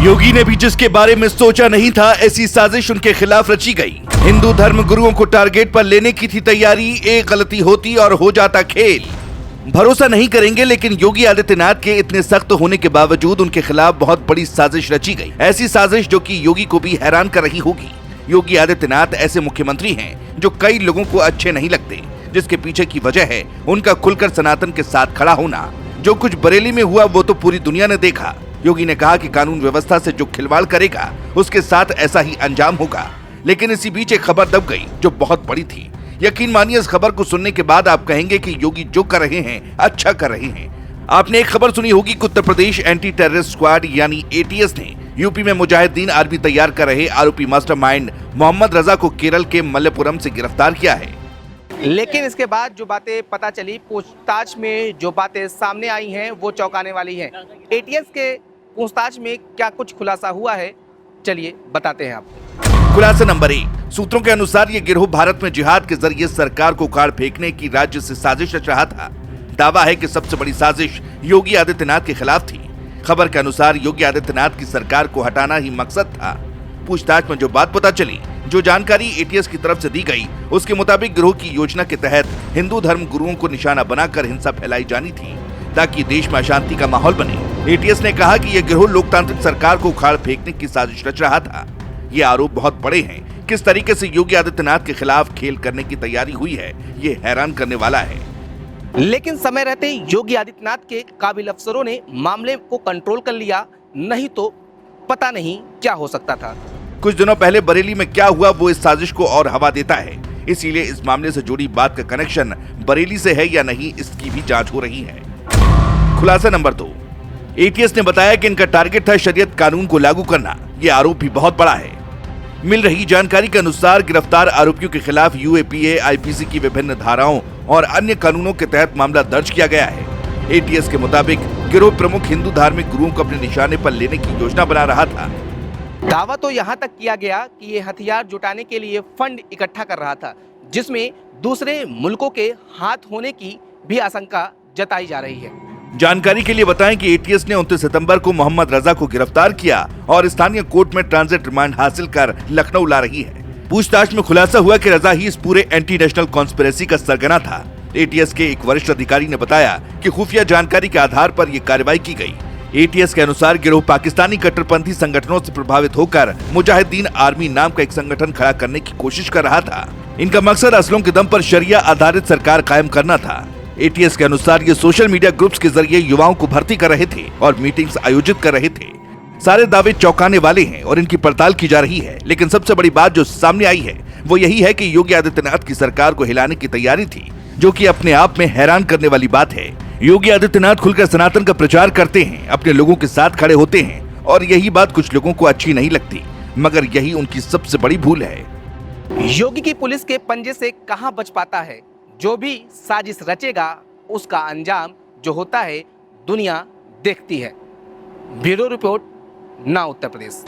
योगी ने भी जिसके बारे में सोचा नहीं था, ऐसी साजिश उनके खिलाफ रची गई। हिंदू धर्म गुरुओं को टारगेट पर लेने की थी तैयारी, एक गलती होती और हो जाता खेल। भरोसा नहीं करेंगे, लेकिन योगी आदित्यनाथ के इतने सख्त होने के बावजूद उनके खिलाफ बहुत बड़ी साजिश रची गई। ऐसी साजिश जो कि योगी को भी हैरान कर रही होगी। योगी आदित्यनाथ ऐसे मुख्यमंत्री हैं जो कई लोगों को अच्छे नहीं लगते, जिसके पीछे की वजह है उनका खुलकर सनातन के साथ खड़ा होना। जो कुछ बरेली में हुआ वो तो पूरी दुनिया ने देखा। योगी ने कहा कि कानून व्यवस्था से जो खिलवाड़ करेगा उसके साथ ऐसा ही अंजाम होगा। लेकिन इसी बीच एक खबर दब गई जो बहुत बड़ी थी। यकीन मानिए, इस खबर को सुनने के बाद आप कहेंगे कि योगी जो कर रहे हैं अच्छा कर रहे हैं। आपने एक खबर सुनी होगी कि Uttar Pradesh anti terrorist squad यानी एटीएस ने यूपी में मुजाहिदीन आर्मी तैयार कर रहे आरोपी मास्टरमाइंड मोहम्मद रजा को केरल के मल्लेपुरम से गिरफ्तार किया है। लेकिन इसके बाद जो बातें पता चली, पूछताछ में जो बातें सामने आई हैं वो चौंकाने वाली हैं। एटीएस के पूछताछ में क्या कुछ खुलासा हुआ है, चलिए बताते हैं आपको। खुलासा नंबर 1, सूत्रों के अनुसार ये गिरोह भारत में जिहाद के जरिए सरकार को उखाड़ फेंकने की राज्य से साजिश रच रहा था। दावा है कि सबसे बड़ी साजिश योगी आदित्यनाथ के खिलाफ थी। खबर के अनुसार योगी आदित्यनाथ की सरकार को हटाना ही मकसद था। पूछताछ में जो बात पता चली, जो जानकारी एटीएस की तरफ से दी गई, उसके मुताबिक गिरोह की योजना के तहत हिंदू धर्म गुरुओं को निशाना बनाकर हिंसा फैलाई जानी थी ताकि देश में अशांति का माहौल बने। एटीएस ने कहा कि यह गिरोह लोकतांत्रिक सरकार को उखाड़ फेंकने की साजिश रच रहा था। ये आरोप बहुत बड़े हैं। किस तरीके से योगी आदित्यनाथ के खिलाफ खेल करने की तैयारी हुई है, ये हैरान करने वाला है। लेकिन समय रहते योगी आदित्यनाथ के काबिल अफसरों ने मामले को कंट्रोल कर लिया, नहीं तो पता नहीं क्या हो सकता था। कुछ दिनों पहले बरेली में क्या हुआ वो इस साजिश को और हवा देता है। इसीलिए इस मामले से जुड़ी बात का कनेक्शन बरेली से है या नहीं, इसकी भी जांच हो रही है। खुलासा नंबर 2, एटीएस ने बताया कि इनका टारगेट था शरीयत कानून को लागू करना। ये आरोप भी बहुत बड़ा है। मिल रही जानकारी के अनुसार गिरफ्तार आरोपियों के खिलाफ यूएपीए, आईपीसी की विभिन्न धाराओं और अन्य कानूनों के तहत मामला दर्ज किया गया है। एटीएस के मुताबिक गिरोह प्रमुख हिंदू धार्मिक गुरुओं को अपने निशाने पर लेने की योजना बना रहा था। दावा तो यहाँ तक किया गया कि ये हथियार जुटाने के लिए फंड इकट्ठा कर रहा था, जिसमें दूसरे मुल्कों के हाथ होने की भी आशंका जताई जा रही है। जानकारी के लिए बताएं कि एटीएस ने 29 सितंबर को मोहम्मद रजा को गिरफ्तार किया और स्थानीय कोर्ट में ट्रांजिट रिमांड हासिल कर लखनऊ ला रही है। पूछताछ में खुलासा हुआ कि रजा ही इस पूरे एंटी नेशनल कॉन्स्पिरेसी का सरगना था। एटीएस के एक वरिष्ठ अधिकारी ने बताया कि खुफिया जानकारी के आधार पर यह कार्रवाई की गई। एटीएस के अनुसार गिरोह पाकिस्तानी कट्टरपंथी संगठनों से प्रभावित होकर मुजाहिदीन आर्मी नाम का एक संगठन खड़ा करने की कोशिश कर रहा था। इनका मकसद असलों के दम पर शरिया आधारित सरकार कायम करना था। एटीएस के अनुसार ये सोशल मीडिया ग्रुप्स के जरिए युवाओं को भर्ती कर रहे थे और मीटिंग्स आयोजित कर रहे थे। सारे दावे चौंकाने वाले हैं और इनकी पड़ताल की जा रही है। लेकिन सबसे बड़ी बात जो सामने आई है वो यही है कि योगी आदित्यनाथ की सरकार को हिलाने की तैयारी थी, जो कि अपने आप में हैरान करने वाली बात है। योगी आदित्यनाथ खुलकर सनातन का प्रचार करते हैं, अपने लोगों के साथ खड़े होते हैं और यही बात कुछ लोगों को अच्छी नहीं लगती, मगर यही उनकी सबसे बड़ी भूल है। योगी की पुलिस के पंजे से कहां बच पाता है। जो भी साजिश रचेगा उसका अंजाम जो होता है दुनिया देखती है। ब्यूरो रिपोर्ट, ना उत्तर प्रदेश।